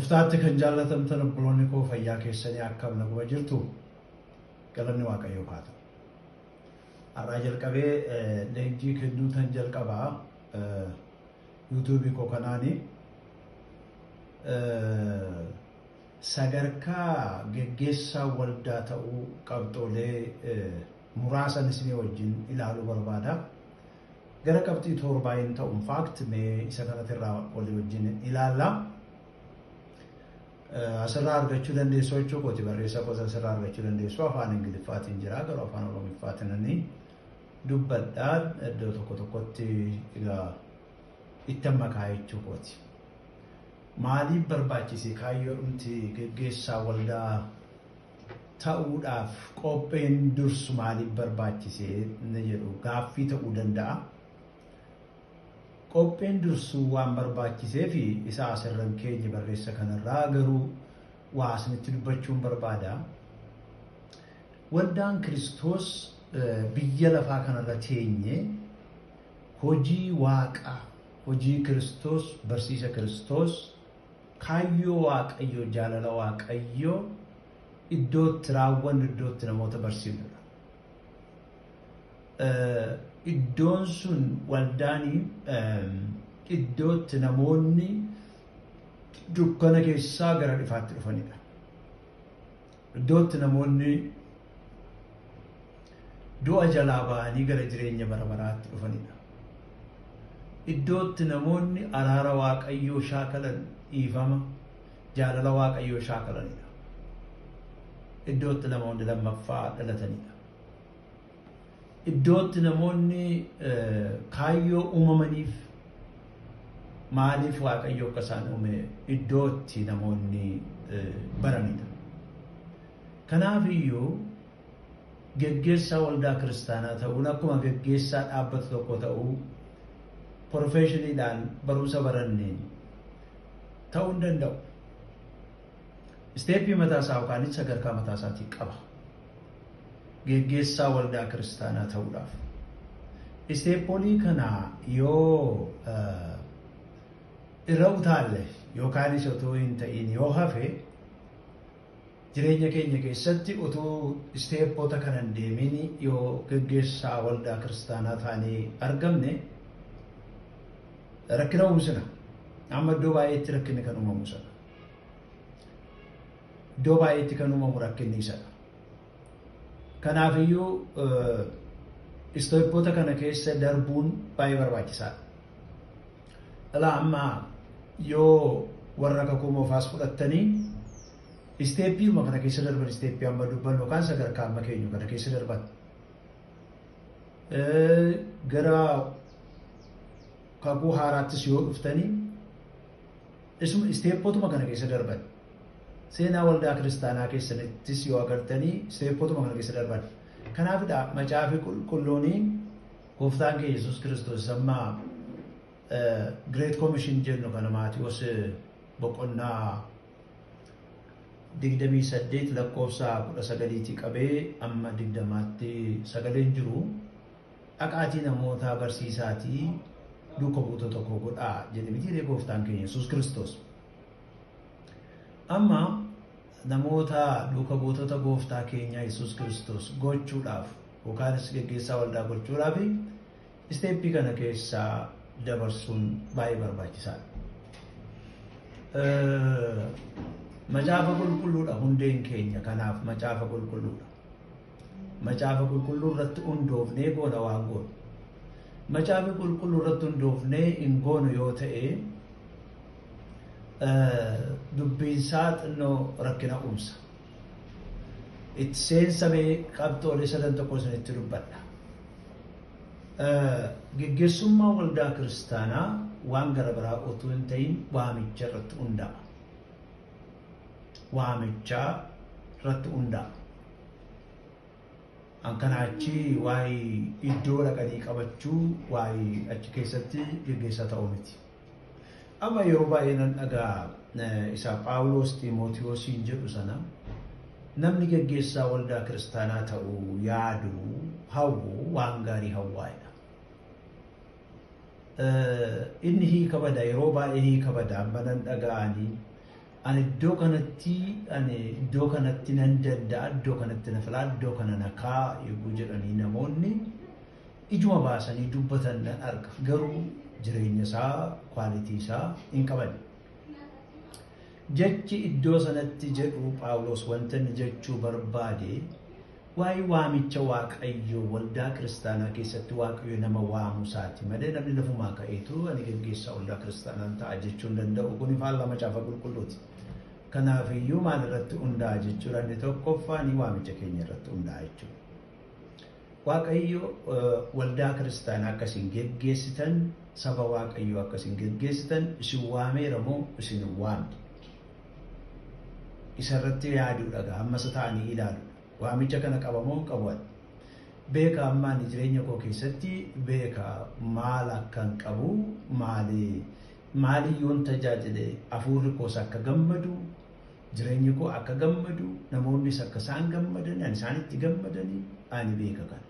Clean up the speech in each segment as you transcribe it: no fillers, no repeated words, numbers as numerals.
Gooftaatti kan jaallatamtan obboloonni koo fayyaa keessanii akkam naguma jirtu galanni Waaqayyoo haa ta'u. Har'aa jalqabee leenjii kennuutan jalqabaa YouTube koo kanaani sadarkaa geggeessaa waldaa ta'uu qabxoolee muraasan isinii wajjin ilaaluu barbaada. Gara qabxii torbaayin ta'u fact mee isa kanarraa walii wajjin ilaalla. Asirraa argachuu dandeessu jechuudha. Barreessa qosa asirraa argachuu dandeessu afaan Ingiliffaatiin jira garuu afaan Oromiffaatiin dubbadhaan iddoo tokko tokkotti itti makaa jechuudha. Maaliif barbaachise kaayyoo dhumti geggeessaa waldaa ta'uudhaaf qopheen dursu maaliif barbaachise jedhu gaaffii ta'uu danda'a. Qopheen dursuu waan barbaachisee fi isa asirran keenya barreessa kanarraa garuu waa isinitti dubbachuun barbaada. Waldaan Kiristoos biyya lafaa kanarra teenye hojii Waaqaa, hojii Kiristoos, barsiisa Kiristoos, kaayyoo Waaqayyoo, jaalala Waaqayyoo iddootti raawwannu, iddootti namoota barsiifnudha. Iddoon sun waldaanii iddootti namoonni dukkana keessaa gara ifaatti dhufanidha. Iddootti namoonni du'a jalaa ba'anii gara jireenya bara baraatti dhufanidha. Iddootti namoonni araara Waaqayyoo shaakalan, dhiifama jaalala Waaqayyoo shaakalanidha. Iddootti namoonni lammaffaa dhalatanidha. Iddootti namoonni kaayyoo uumamaniif maaliif Waaqayyo akka isaan uume iddootti namoonni baranidha. Kanaaf iyyuu geggeessaa waldaa kiristaanaa ta'uun akkuma geggeessaa dhaabbata tokko ta'uu profeshiniidhaan barumsa baranneen ta'uu hin danda'u. Isteeppii mataasaa yookaan sadarkaa mataasaatii qaba. Geggeessaa waldaa kiristaanaa ta'uudhaaf. Isteeppoolii kana yoo irra utaalle yookaan otoo hin ta'in yoo hafe jireenya keenya keessatti otoo isteeppoota kana hin deemin yoo geggeessaa waldaa kiristaanaa taanee argamne rakkina uumsina. Amma iddoo baay'eetti rakkinni kan uumamu sana. Iddoo baay'eetti kan uumamu rakkinni sana. Kanaaf iyyuu isteeppoota kana keessa darbuun baay'ee barbaachisaadha. Ilaa amma yoo warra kakuu moofaas fudhattanii isteeppiima kana keessa darban isteeppii amma dubbannu yookaan sadarkaa amma keenyu kana keessa darban gara kakuu haaraattis yoo dhuftanii isuma isteeppootuma kana keessa darban. Seenaa waldaa kiristaanaa keessattis yoo agartanii isteeppootuma kana keessa darban. Kanaafidha macaafi qulqulluun gooftaan keenya Yesuus Kiristoos amma Great Commission jennu kana Maatiyoos boqonnaa 28 lakkoofsa 19 qabee amma 20tti sagaleen jiru dhaqaatii namoota barsiisaatii duuka buutota tokko godhaa jedhamee gooftaan keenya Yesuus Kiristoos. Amma namoota duuka buutota gooftaa keenya Yesuus Kiristoos gochuudhaaf yookaanis geggeessaa waldaa gochuudhaaf isteeppii kana keessaa dabarsuun baay'ee barbaachisaadha. Macaafa qulqulluudha hundeen keenya kanaaf macaafa qulqulluudha. Macaafa qulqulluu irratti hundoofnee goona waan goonu. Macaafa qulqulluu irratti hundoofnee hin goonu yoo ta'e dubbiinsaa xinnoo rakkina uumsa. Itti seensamee qabxoolee sadan tokko isinitti dubbadha. Geggeessummaa waldaa kiristaanaa waan gara biraa otoo hin ta'in waamicha irratti hundaa'a. Waamichaa irratti hundaa'a. Akkanaa achi waa'ee iddoo dhaqanii qabachuu waa'ee achi keessatti geggeessaa ta'uu miti. Amma yeroo baay'ee nan dhagaa isa Phaawulos Xiimotewosiin jedhu sana namni geggeessaa waldaa kiristaanaa ta'uu yaadu hawwu waan gaarii hawwaadha. Inni hiika bada yeroo baay'ee hiika bada amma nan dhaga'anii ani iddoo kanatti nan danda'a, iddoo kanatti na filaa, iddoo kana na kaa eeguu jedhanii namoonni ijuma baasanii dubbatan nan arga. Garuu jireenya isaa, kwaalitii isaa hin qaban. Jechi iddoo sanatti jedhu Phaawulos wanta inni jechuu barbaade waa'ee waamicha Waaqayyoo waldaa kiristaanaa keessatti Waaqayyo nama waamu isaati malee namni lafumaa ka'eetu ani gaggeessaa waldaa kiristaanaan ta'a jechuu hin danda'u. Kun faallaa macaafa qulqulluuti. Kanaafiyyuu maal irratti hundaa'a jechuudha? Inni tokkoffaan waamicha keenya irratti hundaa'a jechuudha. Waaqayyo waldaa kiristaanaa akkasiin geggeessitan, saba Waaqayyoo akkasiin geggeessitan isin waameera moo isin hin waamne? Isarratti yaaduudha. Ammas ta'anii ilaalu. Waamicha kana qabamoo hin qabu? Beeka ammaan jireenya koo keessatti beeka maal akkan qabu, maaliyyoon tajaajile hafuurri koos akka gammadu, jireenyi koo akka gammadu, namoonnis akka isaan gammadan, ani isaanitti gammadanii ani beeka kana.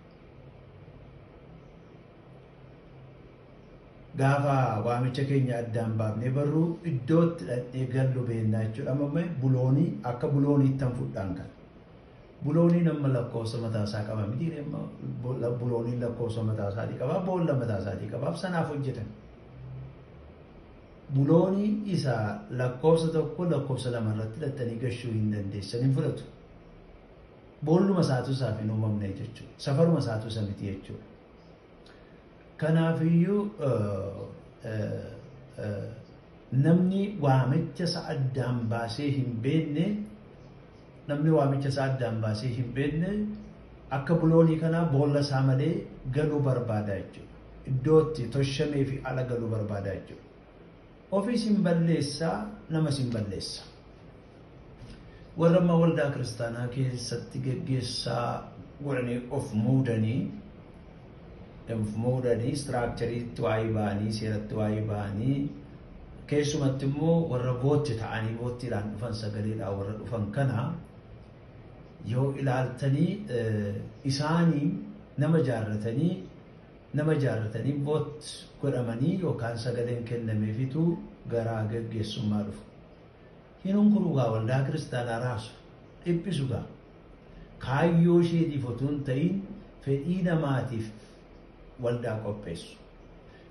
Gaafa waamicha keenya addaan baafnee barruu iddootti dhaqnee gallu beennaa jechuudha. Amma buloonii akka bulooniitti han fudhaan kan. Bulooniin amma lakkoofsa mataasaa qaba miti. Bulooniin lakkoofsa mataasaatii qaba, boolla mataasaatii qabaaf sanaaf hojjetan. Buloonii isaa lakkoofsa tokko lakkoofsa lama irratti hidhattanii gashuu hin dandeessan, hin fudhatu. Boolluma isaatu isaaf hin uumamne jechuudha. Safaruma isaatu isa miti jechuudha. Kanaafiyyuu namni waamicha isaa addaan baasee hin beekne, akka buloonii kanaa boolla isaa malee galuu barbaada jechuudha. Iddootti toshamee fi ala galuu barbaada jechuudha. Ofiis hin balleessaa, namas hin balleessa. Warra amma waldaa kiristaanaa keessatti geggeessaa godhanii of muudanii, istiraakchariitti waa'ee ba'anii, seeratti waa'ee ba'anii, keessumatti immoo warra bootti ta'anii boottiidhaan dhufan, sagaleedhaan warra dhufan kana yoo ilaaltanii isaanii nama jaarratanii boot godhamanii yookaan sagaleen kennameefitu garaa geggeessummaa dhufu. Hinunkuruugaa waldaa kiristaanaa raasu, dhiphisuugaa kaayyoo isheetiif otoo hin ta'in fedhii namaatiif waldaa qopheessu.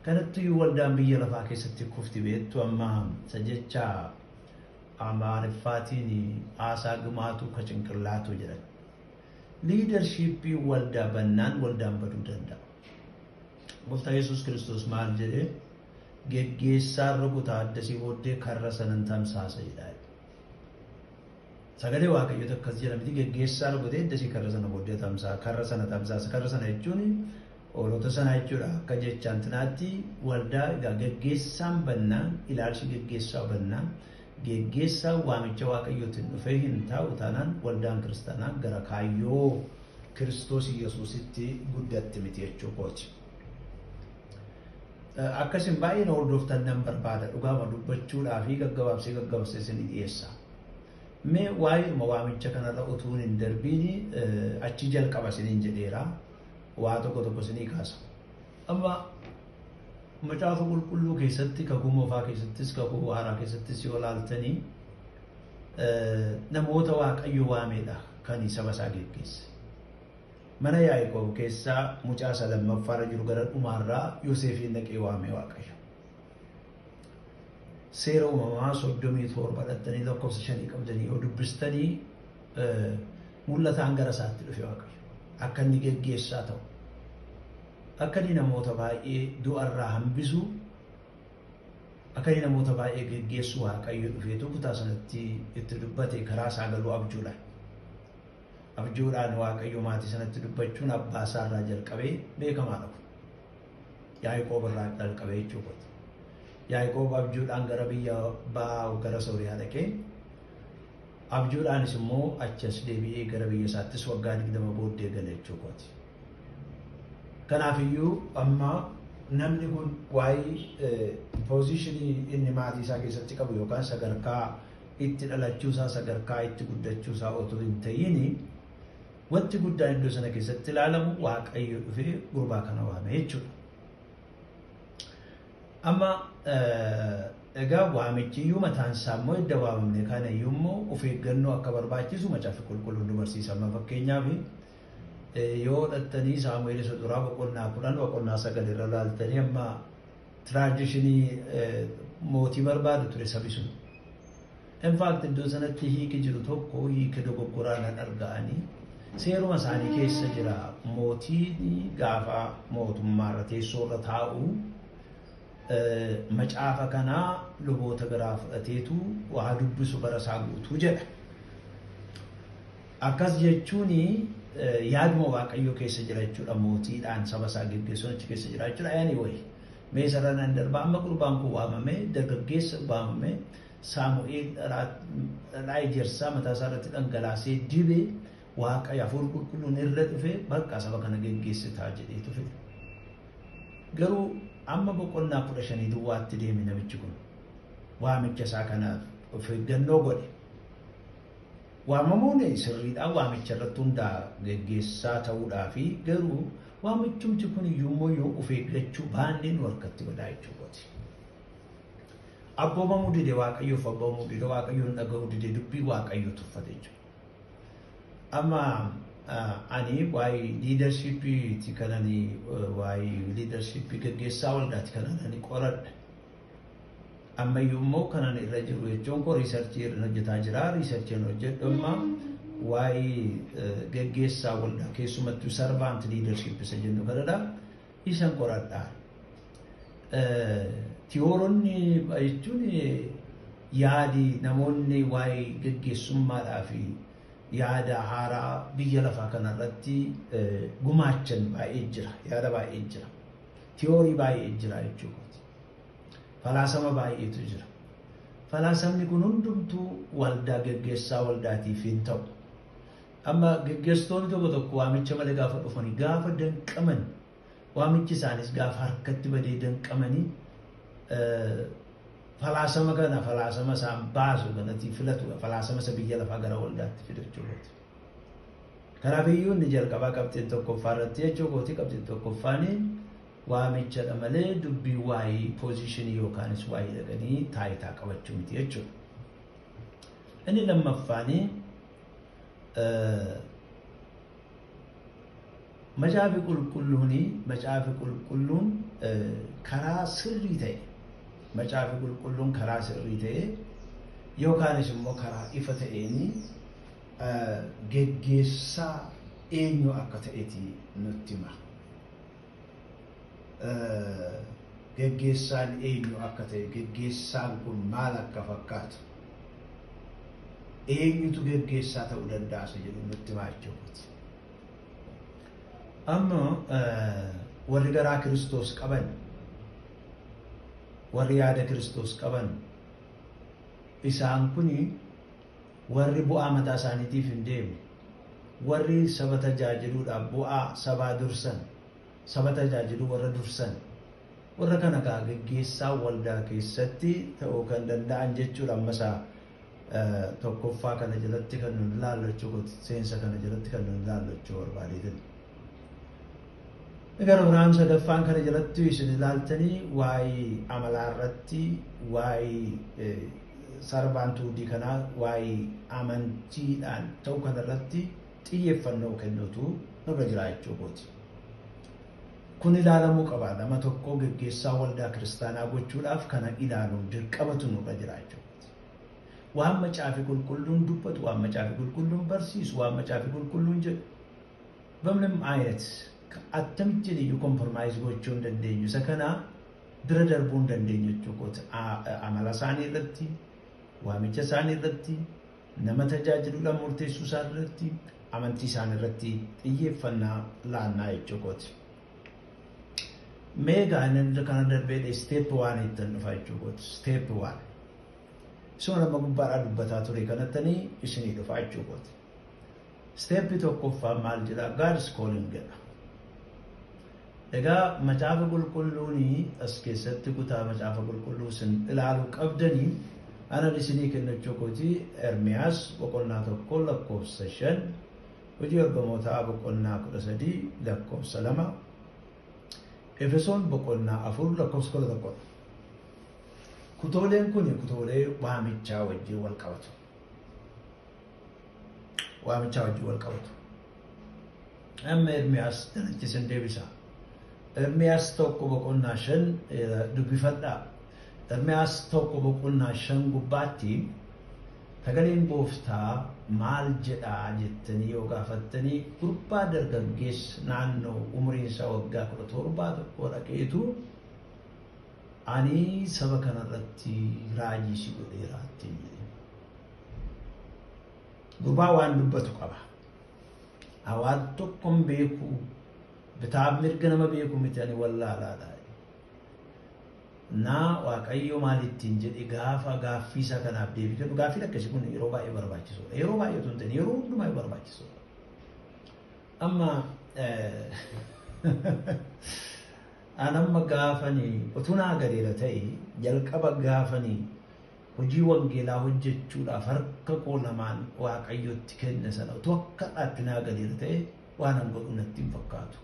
Kanattuu waldaan biyya lafaa keessatti kufti beektu amma sajechaa Amaariffaatiin haasaa gumaatu ka cinqillaatu jedhan. Liidarshiippii waldaa bannaan waldaan baduu danda'a. Gooftaan Yesuus Kiristoos maal jedhee geggeessaan rukutaa addasii booddee karra sanan tamsaasa jedha. Sagalee Waaqayyoo akkas jedha miti, geggeessaan rukutee addasii karra sana booddee tamsaasa, karra sana tamsaasa. Karra sana jechuun oolota sana jechuudha. Akka jechaan tinaatti waldaa egaa geggeessaan bannaan, ilaalchi geggeessaa bannaan, geggeessaan waamicha Waaqayyootiin dhufee hin taa'u taanaan waldaan kiristaanaa gara kaayyoo Kiristoos Yesuusitti guddatti miti jechuu kooti. Akkasin baay'een hordoftan nan barbaada dhugaama dubbachuudhaa fi gaggabaabsee isinii dhiyeessa. Mee waa'eema waamicha kanarra utuu hin darbiin achi jalqaba isiniin jedheera. Waa tokko isinii kaasa. Amma macaafa qulqulluu keessatti, kakuu moofaa keessattis, kakuu haaraa keessattis yoo ilaaltanii namoota Waaqayyo waameedha kan saba isaa geggeesse. Mana Yaaqoob keessaa mucaa isa lammaffaarra jiru gara dhumaarraa Yoosefiin dhaqee waame Waaqayyo. Seera uumamaa 37 dhattanii lakkoofsa 5 qabdanii yoo dubbistanii mul'ataan gara isaatti dhufe Waaqayyo. Akka inni geggeessaa ta'u, akka inni namoota baay'ee du'arraa hambisu, akka inni namoota baay'ee geggeessu Waaqayyo dhufeetu kutaa sanatti itti dubbate karaa isaa galuu abjuudhaan. Abjuudhaan Waaqayyo maatii sanatti dubbachuun abbaa isaarraa jalqabee beekamaadha. Yaaqoob irraa jalqabee jechuudha. Yaaqoob abjuudhaan gara biyya ba'aa gara Sooriyaa dhaqee, abjuudhaanis immoo achas deebi'ee gara biyya isaattis waggaa 20 booddee gale jechuudha. Kanaafiyyuu amma namni kun waa'ee poozishinii inni maatii isaa keessatti qabu yookaan sadarkaa itti dhalachuusaa, sadarkaa itti guddachuusaa otoo hin ta'in wanti guddaan iddoo sana keessatti ilaalamu Waaqayyo dhufee gurbaa kana waame jechuudha. Amma egaa waamichiyyuu mataan isaa immoo edda waamamne kanayyuu immoo of eeggannoo akka barbaachisu macaafa qulqulluun nu barsiisa. Fakkeenyaaf yoo dhattanii Saamu'eel isa duraa boqonnaa 10 boqonnaa 9 irra laaltanii amma tiraadishinii mootii barbaadu ture sabi sun. In fact iddoo sanatti hiiki jiru tokko hiika dogoggoraa nan arga'anii seeruma isaanii keessa jira mootiin gaafa mootummaarra teessoorra taa'u macaafa kanaa luboota biraa fudhateetu waa dubbisu bara isaa guutuu jedha. Akkas jechuun yaaduma Waaqayyoo keessa jira jechuudha mootiidhaan saba isaa geggeessuun achi keessa jira jechuudha. Anyway mee sararaan darbaa amma gurbaan kun waamame dargaggeessa waamame Saamu'eel dhalaa ejersaa mataa isaa irratti dhangalaasee dibee Waaqayyo hafuura qulqulluun irra dhufee bakka saba kana geggeessitaa jedheetu fide. Garuu amma boqonnaa 15 duwwaatti deeme namichi kun waamicha isaa kanaaf of eeggannoo godhe. Waamamuun sirriidhaa waamicha irratti hundaa geggeessaa ta'uudhaa fi garuu waamichumti kun iyyuu yoo of eeggachuu baanneen harkatti badaa jechuudha. Abboomamuu dide Waaqayyoof abboomamuu dide Waaqayyoon dhaga'uu dide dubbii Waaqayyoo tuffate jechuudha. Amma ani waa'ee liidarshiippii kananii waa'ee liidarshiippii geggeessaa waldaati kananii qoradha. Ammayyuu immoo kanan irra jiru jechuun koo riisarchii irra hojjetaa jira. Riisarchiin hojjedhu amma waa'ee geggeessaa waldaa keessumattuu sarvaant liidarshiippii isa jennu kanadha. Isan qoradha. Tiyooronni jechuun yaadi namoonni waa'ee geggeessummaadhaa fi yaada haaraa biyya lafaa kanarratti gumaachan baay'ee jira. Yaada baay'ee jira. Tiyoorii baay'ee jira jechuudha. Falaasama baay'eetu jira. Falaasamni kun hundumtuu waldaa geggeessaa waldaatiif hin ta'u. Amma geggeessitoonni tokko tokko waamicha malee gaafa dhufanii gaafa danqaman waamichi isaanis gaafa harkatti badee danqamanii falaasama kana falaasama isaan baasu kanatti filatu falaasama isa biyya lafaa gara waldaatti fidachuudha. Kanaafuu inni jalqabaa qabxiin tokkoffaa irratti jechuudha qabxiin tokkoffaanii waamicha malee dubbii waa'ee poozishinii yookaanis waa'ee dhaqanii taayitaa qabachuu miti jechuudha. Inni lammaffaanii macaafi qulqulluun karaa sirrii ta'e macaafi qulqulluun karaa sirrii ta'e yookaanis immoo karaa ifa ta'een geggeessaa eenyu akka ta'eeti nutti hima. Geggeessaan eenyu akka ta'e geggeessaan kun maal akka fakkaatu eenyutu geggeessaa ta'uu danda'a jedhu nutti himaa jechuudha. Amma warri garaa Kiristoos qaban warri yaada Kiristoos qaban isaan kuni warri bu'aa mataa isaaniitiif hin deemne warri saba tajaajiluudhaaf bu'aa sabaa dursan saba tajaajiluu warra dursan warra kana geggeessaa waldaa keessatti ta'uu kan danda'an jechuudha. Ammasaa tokkoffaa kana jalatti kan nun ilaallachuu seensa kana jalatti kan nun ilaallachuu barbaadeetin. Gara biraan sadaffaan kana jalatti isin ilaaltanii waa'ee amalaa irratti waa'ee sarbaantuudii kanaa waa'ee amantiidhaan ta'uu kanarratti xiyyeeffannoo kennuutu nurra jira jechuudha. Kun ilaalamuu qaba. Nama tokko geggeessaa waldaa kiristaanaa gochuudhaaf kana ilaaluun dirqamatu nurra jira jechuudha. Waan macaafi qulqulluun dubbatu, waan macaafi qulqulluun barsiisu, waan macaafi qulqulluun jedhu በምንም አይነት attamitti iyyuu kompromaayis gochuu hin dandeenyu. Isa kana bira darbuu hin dandeenyu jechuudha. Amala isaanii irratti, waamicha isaanii irratti, nama tajaajiluudhaan murteessuu isaa irratti, amantii isaanii irratti xiyyeeffannaa laannaa jechuudha. Meegaa inni kana darbee step 1 ittiin dhufa jechuudha. Step 1 sun nama gubbaadhaa dubbataa ture kanatti isinii dhufa jechuudha. Step tokkoffaa maal jedha? God's calling jedha. Egaa macaafa qulqulluuni as keessatti kutaa macaafa qulqulluu sin ilaaluu qabdanii ana isinii kennachuu kooti Ermiyaas boqonnaa 1 lakkoofsa 5, hojii ergamootaa boqonnaa 13 lakkoofsa 2, Efesoon boqonnaa 4 lakkoofsa 11. Kutooleen kun kutoolee waamichaa wajjin wal qabatu. Waamichaa wajjin wal qabatu. Amma Ermiyaas dalachiisan deebisa. Ermiyaas tokko boqonnaa 5 dubbifadhaa. Ermiyaas tokko boqonnaa 5 gubbaatti sagaleen Gooftaa maal jedhaa jettanii yoo gaafattanii gurbaa dargaggeessa naannoo umriin isaa waggaa 17 tokko dhaqeetu ani saba kanarratti raajii si godheeraatti jedhe. Gurbaa waan dubbatu qaba. Awaan tokkoon beeku bitaaf mirga nama beeku miti ani wallaalaadha. Na Waaqayyo maalittiin jedhe gaafa gaaffii isaa kanaaf deebii kennu gaaffii akkasii kun yeroo baay'ee barbaachisoodha. Yeroo baay'ee tun ta'e yeroo hundumaa barbaachisoodha. Amma anamma gaafanii utunaa gadiira ta'e jalqaba gaafanii hojii wangeelaa hojjechuudhaaf harka koo lamaan Waaqayyotti kenne sana utuu akka dhaatinaa gadiira ta'e waan an godhu natti hin fakkaatu.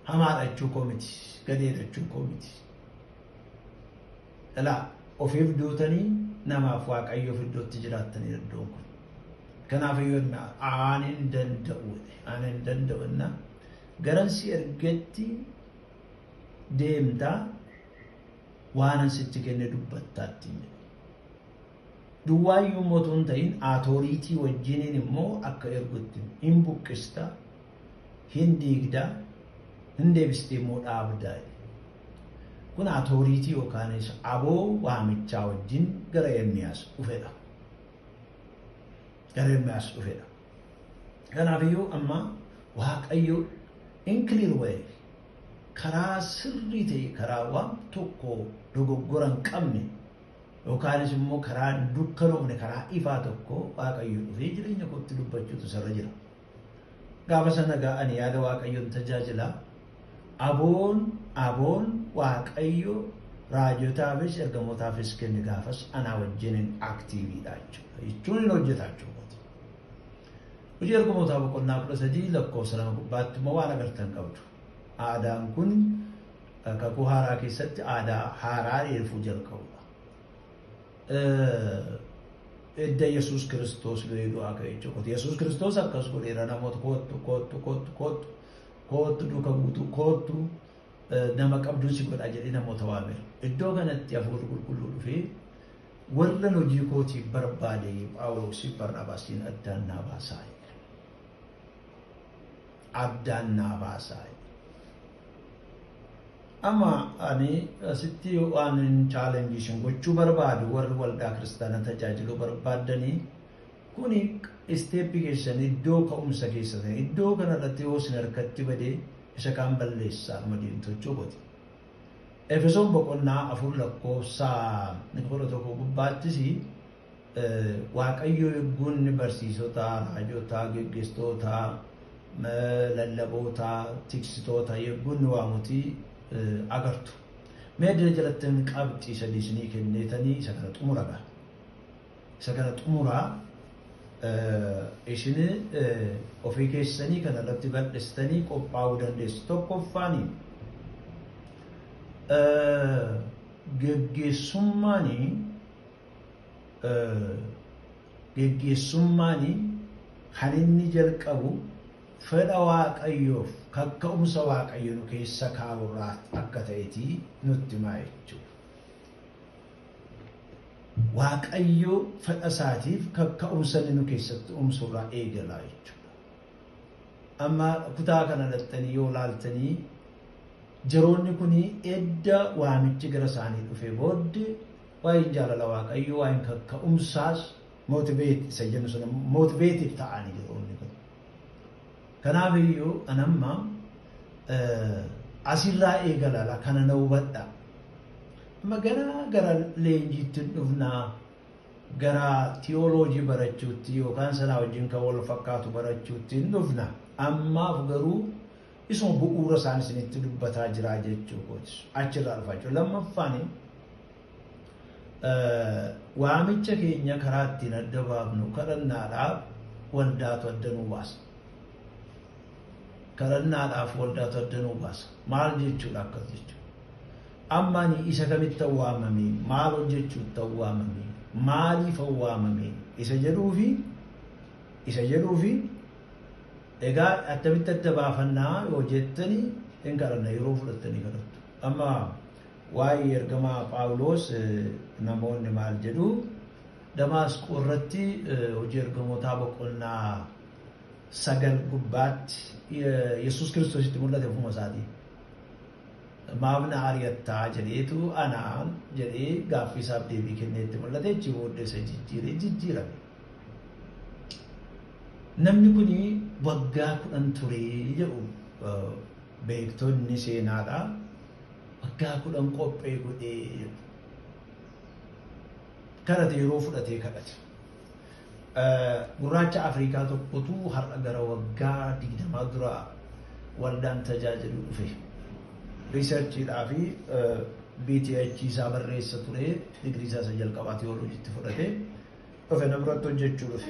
Hamaadha jechuu koo miti, gadeedha jechuu koo miti. Ilaa ofiif duutanii namaaf Waaqayyoof iddootti jiraattanii iddoon kun. Kanaaf iyyuu ani hin danda'u garansi ergetti deemtaa waan sitti kenne dubbattaatti. Duwwaayyuu mootuun ta'in aatoriitii wajjiniin immoo akka ergutti hin buqqista, hin diigdaa, hin deebistee immoo dhaabdaa. Kun aatoriitii yookaanis aboo waamichaa wajjin gara Ermiyaas dhufedha. Gara Ermiyaas dhufedha. Kanaafiyyuu amma Waaqayyo in clear way karaa sirrii ta'e karaa waan tokko dogoggora hin qabne yookaanis immoo karaa dukkanoofne karaa ifaa tokko Waaqayyo dhufee jireenya kootti dubbachuutu sarara jira. Gaafa sana ga'anii yaada Waaqayyoon tajaajila aboon Waaqayyo raajotaafis ergamootaafis kenne gaafas anaa wajjiniin aktiiviidha jechuudha. Jechuun hin hojjetaa jechuudha. Hojii ergamootaa boqonnaa 13 lakkoofsa 2 gubbaatti immoo waan agartan qabdu. Aadaan kun kakuu haaraa keessatti aadaa haaraa dheerfuu jalqabudha. Edda Yesuus Kiristoos du'ee du'aa ka'e jechuudha. Yesuus Kiristoos akkas godheera namoota kootu duuka guutuu kootu nama qabduu si godha jedhee namoota waameera. Iddoo kanatti hafuurri qulqulluu dhufee warra hojii kootiif barbaade Phaawuloosiif Barnaabaasiin addaan naa baasaa. Addaan naa baasaa. Amma ani asitti waan chaalenjiishin gochuu barbaadu warri waldaa kiristaanaa tajaajiluu barbaadanii kuni isteeppii keessan iddoo ka'umsa keessan iddoo kanarratti yoo isin harkatti badee isa kaan balleessaa madiintu jechuudha. Efesoon boqonnaa 4 lakkoofsa 11 gubbaattis Waaqayyo eegguun barsiisota, raajotaa, geggeessitoota, lallaboota, tiksitoota eegguun waamutii agartu. Meedira jalatti qabxii sadii isinii kenneetanii isa kana xumuraga. Isa kana xumuraa isin ofii keessanii kanarratti bal'istanii qophaa'uu dandeessu. Tokkoffaanii geggeessummaanii kan inni jalqabu fedha Waaqayyoof kakka'umsa Waaqayyo nu keessa kaa'urraa akka ta'etii nutti himaa jechuudha. Waaqayyo fedha isaatiif kakka'umsa nu keessatti uumsurraa eegalaa jechuudha. Amma kutaa kana dhattanii yoo laaltanii jeroonni kuni edda waamichi gara isaanii dhufee booddee waa'een jaalala Waaqayyo waa'een kakka'umsaas mootiveetiif ta'anii jeroonni kun. Kanaaf iyyuu anamma asirraa eegalala kana na hubadha. Amma gara leenjiitti dhufnaa gara tiyooloojii barachuutti yookaan sanaa wajjin kan wal fakkaatu barachuutti hin dhufna. Ammaaf garuu isuma bu'uura isaan isinitti dubbataa jiraa jechuudha. Achirraa dhufaa jechuudha. Lammaffaani waamicha keenya karaa ittiin adda baafnu kadhannaadhaaf waldaatu adda nu baasa. Kadhannaadhaaf waldaatu adda nu baasa. Maal jechuudha akkas jechuudha. Ammani isa kamitti waamame maal hojjechuutti waamame maaliif waamame isa jedhuufi egaa attamitti adda baafannaa yoo jettanii hin kadhanna yeroo fudhattanii kadhattu. Amma waa'ee ergamaa Phaawulos namoonni maal jedhu Damaasqoo irratti hojii ergamootaa boqonnaa 9 gubbaatti Yesuus Kiristoositti mul'ate ofuma isaatii. Maafna ariyattaa jedheetu anaan jedhee gaaffii isaaf deebii kenneetti mul'ate achi booddee isa jijjiirame. Namni kuni waggaa 10 ture jedhu beektonni seenaadha. Waggaa 10 qophee godhee jedhu. Kadhate yeroo fudhatee kadhate. Gurraacha Afrikaa tokkotu har'a gara waggaa 20 dura waldaan tajaajilu dhufe. Riisarchiidhaa fi BTH isaa barreessa ture digirii isaa jalqabaa teewooloojiitti fudhatee dhufe nama biratti hojjechuu dhufe.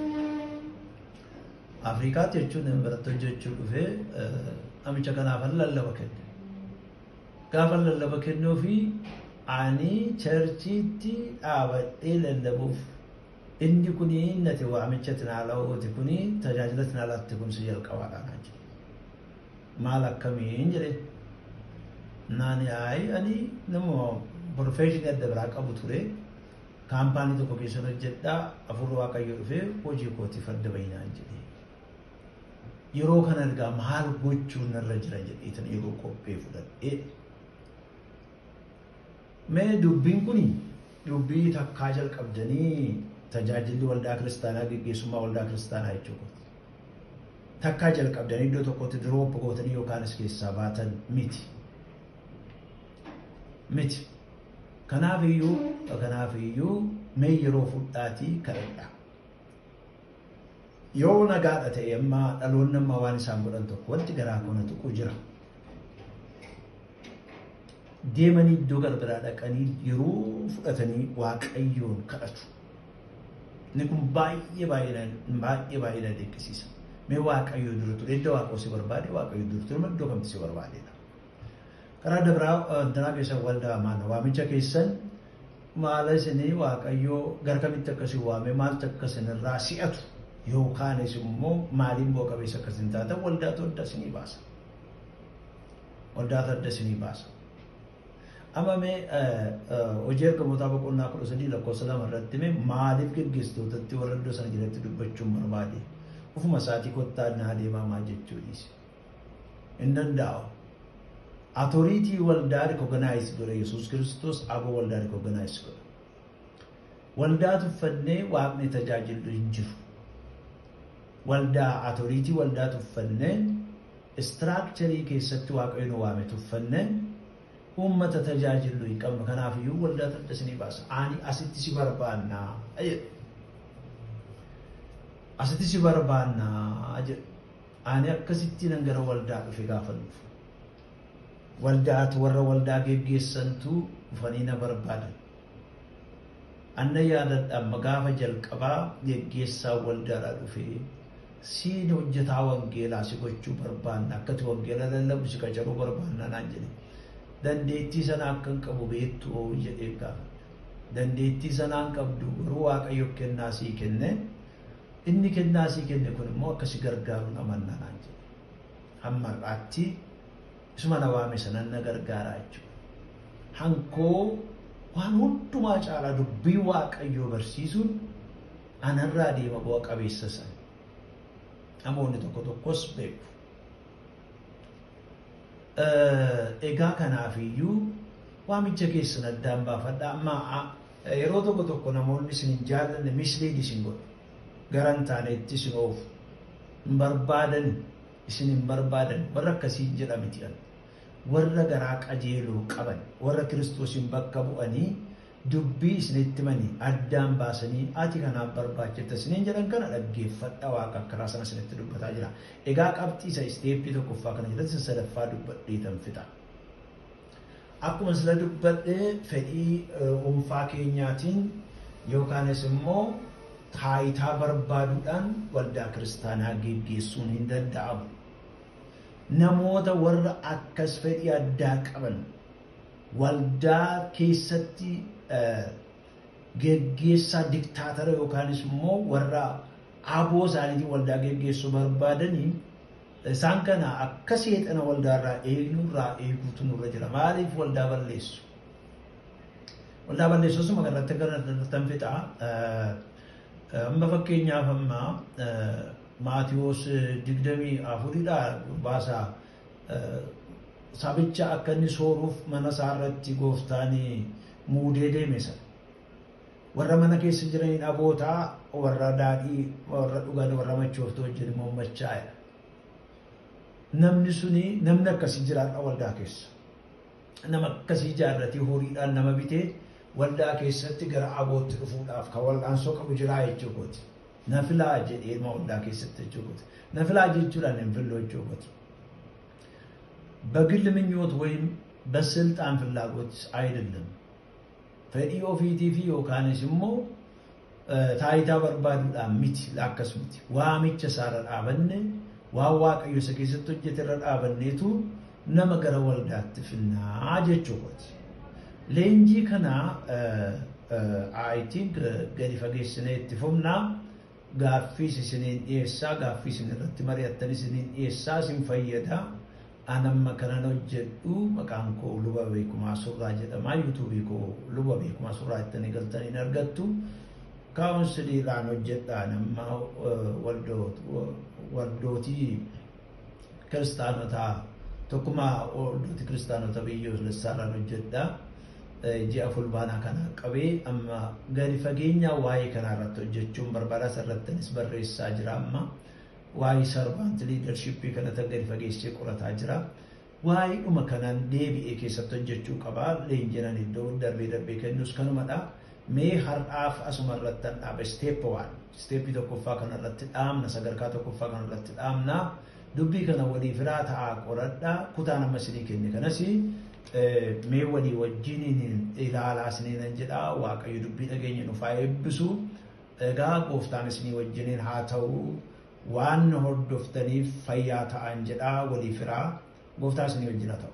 Afrikaatti jechuun nama biratti hojjechuu dhufe namicha kanaaf lallaba kenne. Gaafa lallaba kennuu fi ani cherchiitti dhaabadhee lallabuuf inni kuni nati waamicha tinaalaa'ooti kuni tajaajila tinaalaatti kun si jalqabaadhaan jedhe. Maal akkamiin jedhe nani ani namo professional adda biraa qabu ture kaampaanii tokko keessa hojjedhaa afur waaqayyo dhufe hojii kooti fadda baay'inaan jedhe yeroo kana argaa maal gochuun irra jira jedheetan yeroo qophee fudhadhee mee dubbiin kuni dubbii takkaa jalqabdanii tajaajilli waldaa kiristaanaa geggeessummaa waldaa kiristaanaa jechuudha. Takkaa jalqabdanii iddoo tokkotti diroop gootanii yookaanis keessaa baatan miti. Kanaafiyyuu mee yeroo fudhaatii kadhadha. Yoo nagaadha ta'e amma dhaloonni amma waan isaan godhan tokko wanti garaa koona tuqu jira. Deemanii iddoo garbiraa dhaqanii yeroo fudhatanii waaqayyoon kadhatu. Inni kun baay'ee deeggisiisa. Mee waaqayyoo dura ture iddoo waaqoo si barbaade waaqayyoo dura ture iddoo kamti si barbaadedha. Karaa dabraa danaa keessan waldaa maana waamicha keessan maala isinii waaqayyoo gara kamitti akkasii waame maaltu akkasin irraa si'atu yookaanis immoo maaliin bu'a qabeessa akkasin taatan waldaatu adda isinii baasa. Amma mee hojii ergamootaa boqonnaa 13 lakkoofsa 2 irratti mee maaliif geggeessitootatti warra iddoo sana jiratti dubbachuun barbaade ofuma isaatii kottaa naa deemaa jechuu dhiise. Hin danda'u. Authority waldaa recognize godha Yesuus Kiristoos aboo waldaa recognize godha. Waldaa tuffannee waaqni tajaajilu hin jiru. Waldaa authority waldaa tuffannee structure keessatti waaqayyoon waame tuffannee ummata tajaajilu hin qabnu. Kanaafiyyuu waldaa taddasanii baasa. Ani asitti si barbaannaa jedhu. Ani akkasitti nan gara waldaa dhufe gaafa dhufu. Waldaatu warra waldaa geggeessantu dhufanii na barbaadan. Anna yaadadhaan gaafa jalqabaa geggeessaa waldaadhaa dhufee siin hojjetaa wangeelaa si gochuu barbaanna akkati wangeela lallabu si qacaruu barbaanna naan jedhe. Dandeettii sana akkan qabu beektu jedhee gaafa. Dandeettii sanaan qabdu garuu waaqayyo kennaa sii kenne. Inni kennaa sii kenne kun immoo akka si gargaaru namanna naan jedhe. Hamma har'aatti isuma na waame sanan na gargaaraa jechuudha. Hankoo waan hundumaa caalaa dubbii waaqayyoo barsiisuun anarraa deema bu'a qabeessa sana. Namoonni tokko tokkos beeku. Egaa kanaafiyyuu waamicha keessan addaan baafadha. Amma yeroo tokko namoonni isin hin jaallanne misleed isin godhu. Garan taaneetti isin oofu. Hin barbaadan warra akkasii jedhamiti. Warra garaa qajeeluu qaban warra Kiristoosin bakka bu'anii dubbii isinitti manii addaan baasanii ati kanaaf barbaachifta isiniin jedhan kana dhaggeeffadha waaqa karaa sana isinitti dubbataa jira. Egaa qabxii isa isteeppii tokkoffaa kana jalatti sadaffaa dubbadheetan fixa. Akkuma sila dubbadhee fedhii dhuunfaa keenyaatiin yookaanis immoo taayitaa barbaaduudhaan waldaa kiristaanaa geggeessuun hin danda'amu. Namoota warra akkas fedhii addaa qaban waldaa keessatti geggeessaa diktaatara yookaanis immoo warra aboo isaaniitiin waldaa geggeessuu barbaadanii isaan kana akka seexana waldaarraa eegnurraa eeguutu nurra jira. Maaliif waldaa balleessu? Waldaa balleessuus magaalatti kan fixaa. Amma fakkeenyaaf amma Maatiyos 24 baasaa sabicha akka inni sooruuf mana isaarratti gooftaan muudee deeme sana. Warra mana keessa jiranii abootaa warra daadhii warra dhugan warra machooftu wajjin immoo machaa'e. Namni akkasii jiraadha waldaa keessa. Nama akkasii jaarratii horiidhaan nama bitee waldaa keessatti gara abootti dhufuudhaaf kan wal'aansoo qabu jiraa jechuudha. Na filaa jedhee waldaa keessatti jechuudha. Na filaa jechuudhaan hin filoo jechuudha. በግል ምኞት ወይም በስልጣን ፍላጎት አይደለም። ፈዲዮ ፊቲፊ ዮካንስ ሞ ታይታ በርባዱዳ ሚት ላከስሙት ዋሚቸ ሳረን አበነ ዋዋቀዩ ሰከሰቶ ጀተረን አበነቱ ነመገረ ወልዳት ፍና አጀቹት ለንጂ ከና አይ ቲንክ ገዲ ፈገስነ ትፎምና ጋፊስ ስኔን ኤሳ ጋፊስ ነረት መሪያተን ስኔን ኤሳ ሲንፈየዳ Anamma kana hojjedhu maqaan koo luba beekumaa surraa jedhama. YouTube koo luba beekumaa surraa ittanii galtanii argattu. Kaawunsiliidhaan hojjedhaa nama waldootii kiristaanotaa tokkumaa waldootii kiristaanota biyyoolessaadhaan hojjedhaa. Ji'a fulbaanaa kana qabee amma gadi fageenya waa'ee kanarratti hojjechuun barbaadaa sarrattanis barreessaa jira amma. Why servant leadership kana tagari fageesse qorataa jira. Why umakanan deebi ekeessattu jechuu qaba. Leenjinan iddoo darbee kennus kanumadha. Mee har'aaf asumarrattan dhaaba step 1. Step tokkoffaa kanarratti dhaamna sadarkaa tokkoffaa kanarratti dhaamna. Dubbii kana walii firaa ta'aa qoradha. Kutaan amma isinii kenne kanas mee walii wajjiniin ilaalaa isiniin jedha. Waaqayyo dubbii dhageenya nufaa eebbisu. Egaa gooftaan isinii wajjiniin haa ta'u. Waan hordoftaniif fayyaa ta'an jedhaa walii firaa gooftaa isinii wajjin haa ta'u.